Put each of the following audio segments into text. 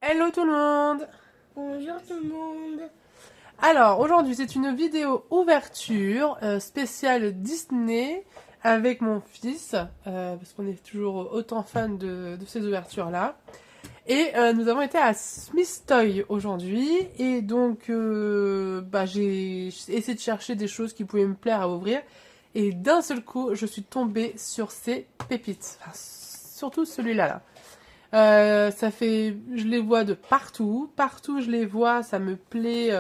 Hello tout le monde! Bonjour tout le monde. Alors aujourd'hui c'est une vidéo ouverture spéciale Disney avec mon fils parce qu'on est toujours autant fan de ces ouvertures là. Et nous avons été à Smith Toy aujourd'hui et donc j'ai essayé de chercher des choses qui pouvaient me plaire à ouvrir et d'un seul coup je suis tombée sur ces pépites, enfin, surtout celui-là là. Je les vois de partout, partout je les vois, ça me plaît,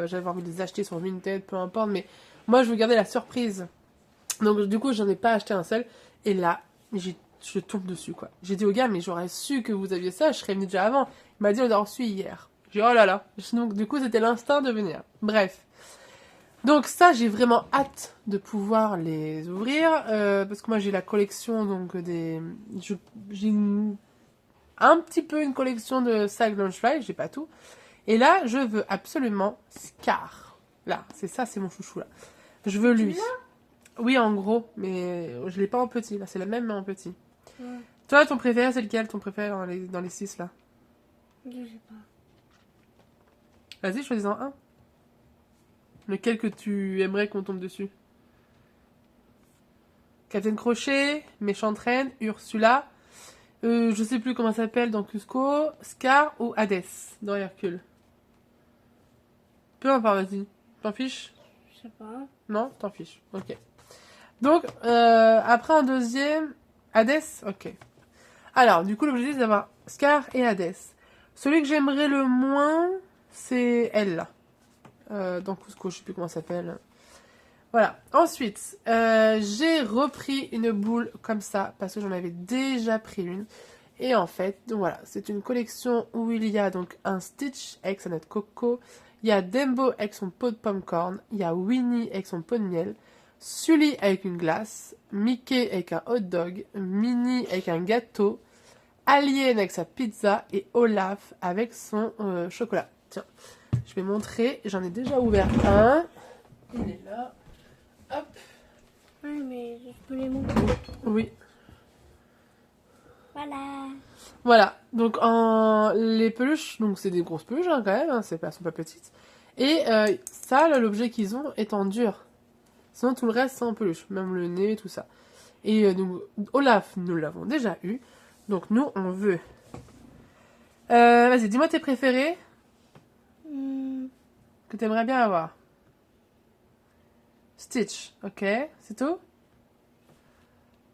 j'avais envie de les acheter sur Vinted, peu importe, mais moi je veux garder la surprise. Donc du coup j'en ai pas acheté un seul, et là, je tombe dessus quoi. J'ai dit au gars, mais j'aurais su que vous aviez ça, je serais venu déjà avant. Il m'a dit on l'a reçu hier. J'ai dit oh là là, donc du coup c'était l'instinct de venir. Bref. Donc ça j'ai vraiment hâte de pouvoir les ouvrir, parce que moi j'ai la collection donc j'ai un petit peu une collection de sacs Lunchfly, j'ai pas tout. Et là, je veux absolument Scar. Là, c'est mon chouchou là. Je veux lui. Oui, en gros, mais je l'ai pas en petit. Là, c'est la même, mais en petit. Ouais, Toi, ton préféré, c'est lequel, ton préféré dans les 6 là? je sais pas. Vas-y, choisis-en un. Lequel que tu aimerais qu'on tombe dessus? Captain Crochet, Méchante Reine, Ursula, je sais plus comment ça s'appelle dans Cusco, Scar ou Hades dans Hercule. Peu importe, vas-y. T'en fiches? Je sais pas. Non, t'en fiches. Ok. Donc, après en deuxième, Hades. Ok. Alors, du coup, l'objectif, c'est d'avoir Scar et Hades. Celui que j'aimerais le moins, c'est elle, là. Dans Cusco, je sais plus comment ça s'appelle. Voilà. Ensuite, j'ai repris une boule comme ça, parce que j'en avais déjà pris une. Et en fait, donc voilà, c'est une collection où il y a donc un Stitch avec sa noix de coco, il y a Dumbo avec son pot de popcorn, il y a Winnie avec son pot de miel, Sully avec une glace, Mickey avec un hot dog, Minnie avec un gâteau, Alien avec sa pizza et Olaf avec son chocolat. Tiens, je vais montrer, j'en ai déjà ouvert un. Il est là. Hop. Oui, mais je peux les montrer. Oui. Voilà. Voilà, donc les peluches, donc c'est des grosses peluches hein, quand même, hein, elles sont pas petites. Et ça, là, l'objet qu'ils ont est en dur. Sinon tout le reste c'est en peluche, même le nez, tout ça. Et donc Olaf, nous l'avons déjà eu. Donc nous on veut. Vas-y, dis-moi tes préférés que t'aimerais bien avoir. Stitch, ok, c'est tout.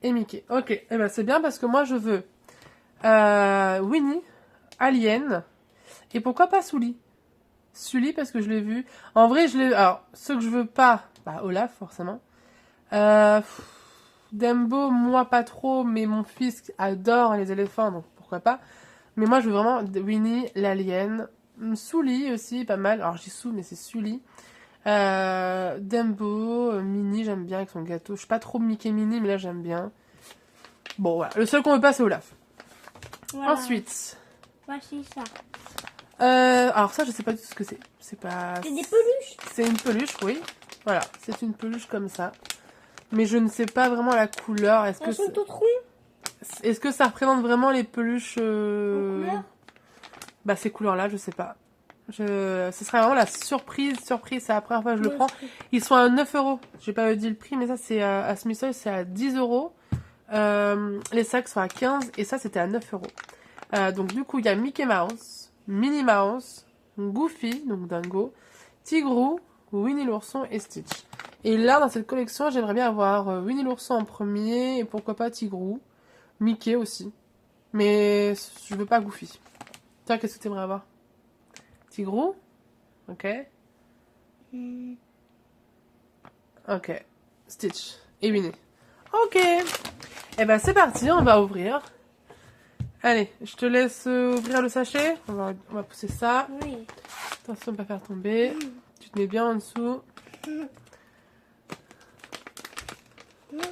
Et Mickey, ok. Et ben c'est bien parce que moi je veux Winnie, Alien, et pourquoi pas Sully. Sully parce que je l'ai vu. En vrai, je l'ai. Alors, ceux que je veux pas, bah Olaf forcément. Dumbo, moi pas trop, mais mon fils adore les éléphants, donc pourquoi pas. Mais moi, je veux vraiment Winnie, l'alien. Sully aussi, pas mal. Alors, j'ai Sue, mais c'est Sully. Dumbo, Minnie, j'aime bien avec son gâteau. Je suis pas trop Mickey Minnie, mais là, j'aime bien. Bon, voilà. Le seul qu'on veut pas, c'est Olaf. Voilà. Ensuite. Voici ça. Alors ça, je sais pas du tout ce que c'est. C'est pas... C'est des peluches. C'est une peluche, oui. Voilà, c'est une peluche comme ça. Mais je ne sais pas vraiment la couleur. Elles sont toutes rondes. Est-ce que ça représente vraiment les peluches En couleur. Bah ces couleurs-là, je sais pas. Ce serait vraiment la surprise. C'est la première fois que je le prends. Ils sont à 9 €. J'ai pas dit le prix, mais ça c'est à Smith Toys, c'est à 10 €. Les sacs sont à 15 et ça c'était à 9 €. Donc du coup, il y a Mickey Mouse, Minnie Mouse, Goofy, donc Dingo, Tigrou, Winnie l'ourson et Stitch. Et là, dans cette collection, j'aimerais bien avoir Winnie l'ourson en premier et pourquoi pas Tigrou, Mickey aussi. Mais je veux pas Goofy. Tiens, qu'est-ce que tu aimerais avoir? Tigrou? Ok. Ok. Stitch et Winnie. Ok. Et ben c'est parti, on va ouvrir. Allez, je te laisse ouvrir le sachet. On va pousser ça. Oui. Attention de ne pas faire tomber. Tu te mets bien en dessous.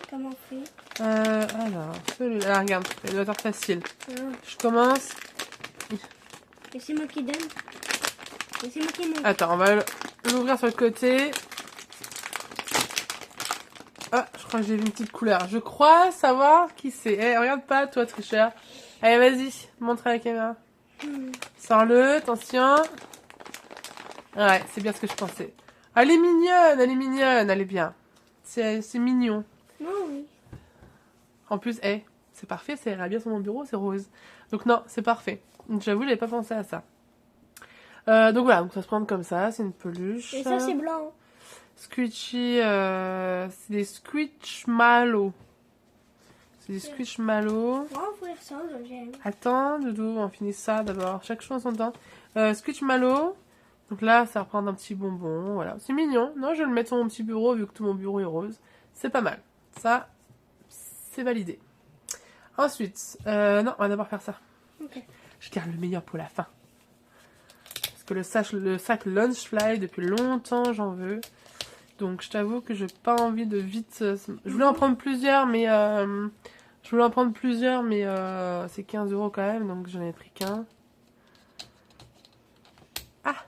Comment on fait? Alors, celui-là. Ah, regarde, il doit être facile. Je commence. Et c'est moi qui donne. Et c'est moi qui monte. Attends, on va l'ouvrir sur le côté. Ah, je crois que j'ai vu une petite couleur. Je crois savoir qui c'est. Eh, regarde pas, toi, tricheur. Allez, vas-y, montre à la caméra. Sors-le, attention. Ouais, c'est bien ce que je pensais. Elle est mignonne, elle est mignonne, elle est bien. C'est mignon. Non, oui. En plus, c'est parfait, ça ira bien sur mon bureau, c'est rose. Donc non, c'est parfait. J'avoue, j'avais pas pensé à ça. Donc voilà, donc ça se prend comme ça, c'est une peluche. Et ça, c'est blanc. Squishy, c'est des Squishmallows. C'est des Squishmallows. On va ouvrir ça, j'aime. Attends, Doudou, on finit ça d'abord. Chaque chose en son temps. Squishmallows. Donc là, ça reprend un petit bonbon. Voilà, c'est mignon. Non, je vais le mettre sur mon petit bureau vu que tout mon bureau est rose. C'est pas mal. Ça, c'est validé. Ensuite, non, on va d'abord faire ça. Ok. Je garde le meilleur pour la fin. Parce que le sac Lunchfly, depuis longtemps, j'en veux. Donc, je t'avoue que j'ai pas envie de vite... Je voulais en prendre plusieurs, mais... c'est 15 € quand même, donc j'en ai pris qu'un. Ah!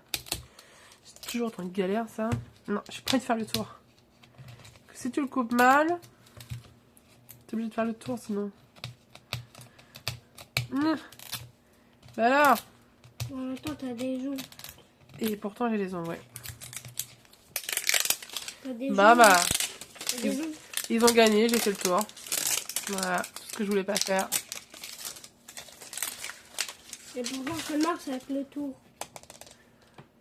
C'est toujours autant de galère, ça. Non, je suis prête de faire le tour. Parce que si tu le coupes mal, t'es obligé de faire le tour, sinon... Bah alors! En même temps, t'as des ongles. Et pourtant, j'ai les ongles, ouais. T'as des Bah. T'as des ongles. Ils ont gagné, j'ai fait le tour. Voilà, tout ce que je voulais pas faire. Et pourtant, ça marche avec le tour.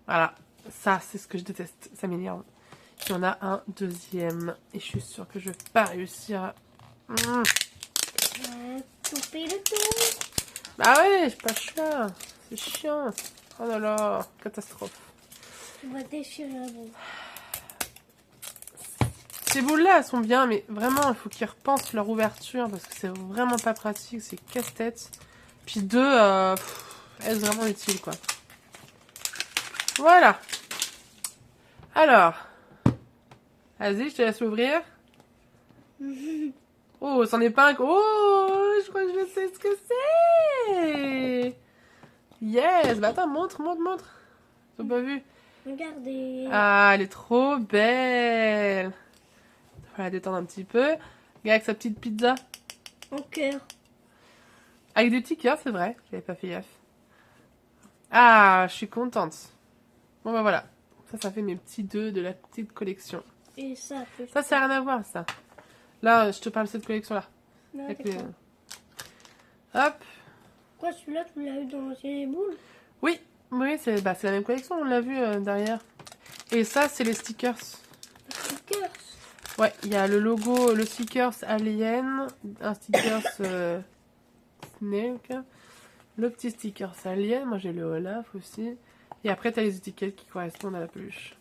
Voilà, ça c'est ce que je déteste, ça m'énerve. Il y en a un deuxième, et je suis sûre que je vais pas réussir. Couper le tour. Bah ouais, j'ai pas le choix, c'est chiant. Oh là là, catastrophe. On va déchirer la boule. Ces boules-là, elles sont bien, mais vraiment, il faut qu'ils repensent leur ouverture, parce que c'est vraiment pas pratique, c'est casse-tête. Puis deux, est-ce vraiment utile, quoi. Voilà. Alors. Vas-y, je te laisse l'ouvrir. Oh, c'en est pas un... Oh, je crois que je sais ce que c'est. Yes. Bah attends, montre. T'as pas vu? Regardez. Ah, elle est trop belle. On va la détendre un petit peu. Regarde avec sa petite pizza. En cœur. Avec des petits cœurs, c'est vrai. J'avais pas fait gaffe. Ah, je suis contente. Bon bah voilà. Ça fait mes petits 2 de la petite collection. Et ça, plus. Ça, c'est rien à voir, ça. Là, je te parle de cette collection-là. Non, Avec d'accord. Hop. Quoi, celui-là, tu l'as eu dans les boules? Oui, c'est la même collection, on l'a vu derrière. Et ça, c'est les stickers. Stickers. Ouais, il y a le logo, le stickers Alien, un stickers Snake, le petit stickers Alien, moi j'ai le Olaf aussi. Et après, tu as les étiquettes qui correspondent à la peluche.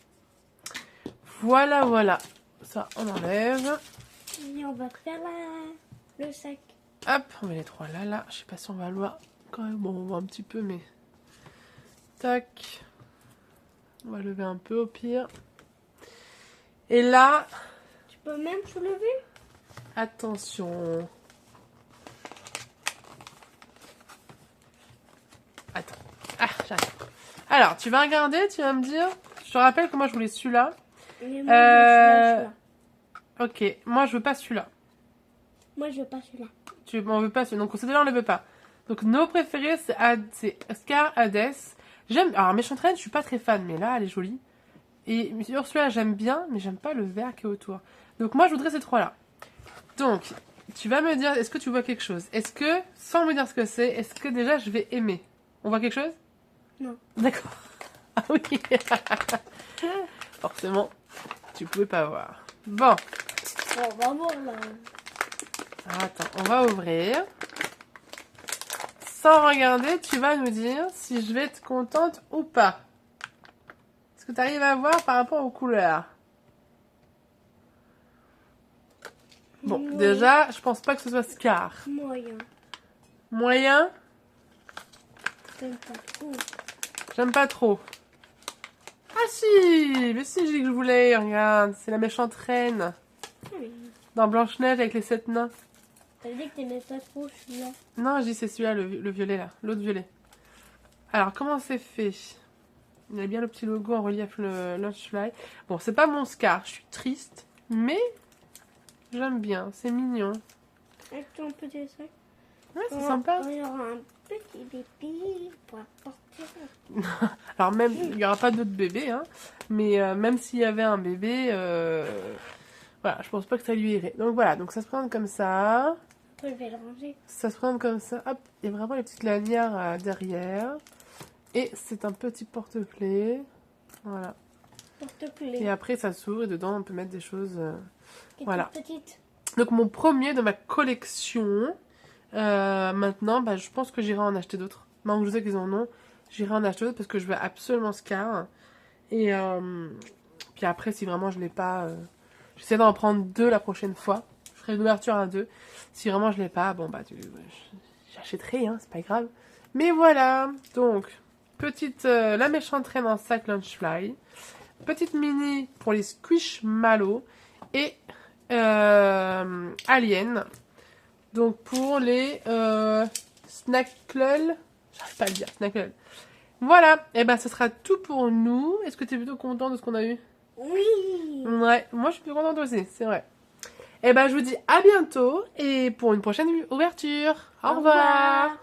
Voilà. Ça, on enlève. Et on va faire le sac. Hop, on met les trois là. Je sais pas si on va le voir quand même. Bon, on voit un petit peu, mais... Tac. On va lever un peu au pire. Et là... Tu peux même soulever? Attention. Attends. Ah, j'arrive. Alors, tu vas regarder, tu vas me dire... Je te rappelle que moi, je voulais celui-là. Et moi, je veux celui-là. Ok, moi, je veux pas celui-là. Moi, je veux pas celui-là. Tu m'en veux pas celui-là. Donc, celui-là, on ne le veut pas. Donc, nos préférés, c'est Scar, Hades. Alors, Méchante Reine, je suis pas très fan, mais là, elle est jolie. Et Ursula, j'aime bien, mais j'aime pas le vert qui est autour. Donc, moi, je voudrais ces trois-là. Donc, tu vas me dire, est-ce que tu vois quelque chose? Est-ce que, sans me dire ce que c'est, est-ce que déjà, je vais aimer? On voit quelque chose? Non. D'accord. Ah oui. Forcément, tu pouvais pas voir. Bon. Bon, on va voir là. Attends, on va ouvrir. Sans regarder, tu vas nous dire si je vais être contente ou pas. Est-ce que tu arrives à voir par rapport aux couleurs? Bon, Ouais. déjà, je pense pas que ce soit Scar. Moyen. Moyen? J'aime pas trop. J'aime pas trop. Ah si! Mais si, j'ai dit que je voulais, regarde. C'est la méchante reine. Oui. Dans Blanche-Neige avec les 7 nains. T'as dit que t'aimais pas trop celui-là. Non, je dis c'est celui-là, le violet là. L'autre violet. Alors, comment c'est fait? Il y a bien le petit logo en relief, le Lunchfly. Bon, c'est pas mon Scar, je suis triste. Mais j'aime bien, c'est mignon. Avec ton petit sac. Ouais, c'est sympa. Il y aura un Petit bébé pour apporter. Alors même, il n'y aura pas d'autres bébés, hein, mais même s'il y avait un bébé, voilà, je pense pas que ça lui irait. Donc voilà, donc ça se présente comme ça. Je vais le ranger. Ça se présente comme ça. Hop, il y a vraiment les petites lanières derrière. Et c'est un petit porte-clés. Voilà. Et Porte-clés. après, ça s'ouvre et dedans, on peut mettre des choses. Qui est voilà. toute petite. Donc mon premier de ma collection. Maintenant, bah, je pense que j'irai en acheter d'autres. Maintenant que je sais qu'ils en ont, j'irai en acheter d'autres parce que je veux absolument Scar. Et puis après, si vraiment je l'ai pas, j'essaie d'en prendre 2 la prochaine fois. Je ferai une ouverture à 2. Si vraiment je l'ai pas, bon bah j'achèterai, hein, c'est pas grave. Mais voilà, donc petite la méchante reine en sac Lunchfly, petite mini pour les Squishmallows et Alien. Donc pour les Snackle, j'arrive pas à le dire, Snackle. Voilà, et ben ce sera tout pour nous. Est-ce que tu es plutôt content de ce qu'on a eu? Oui. Ouais, moi je suis plus contente aussi, c'est vrai. Et ben je vous dis à bientôt et pour une prochaine ouverture. Au revoir.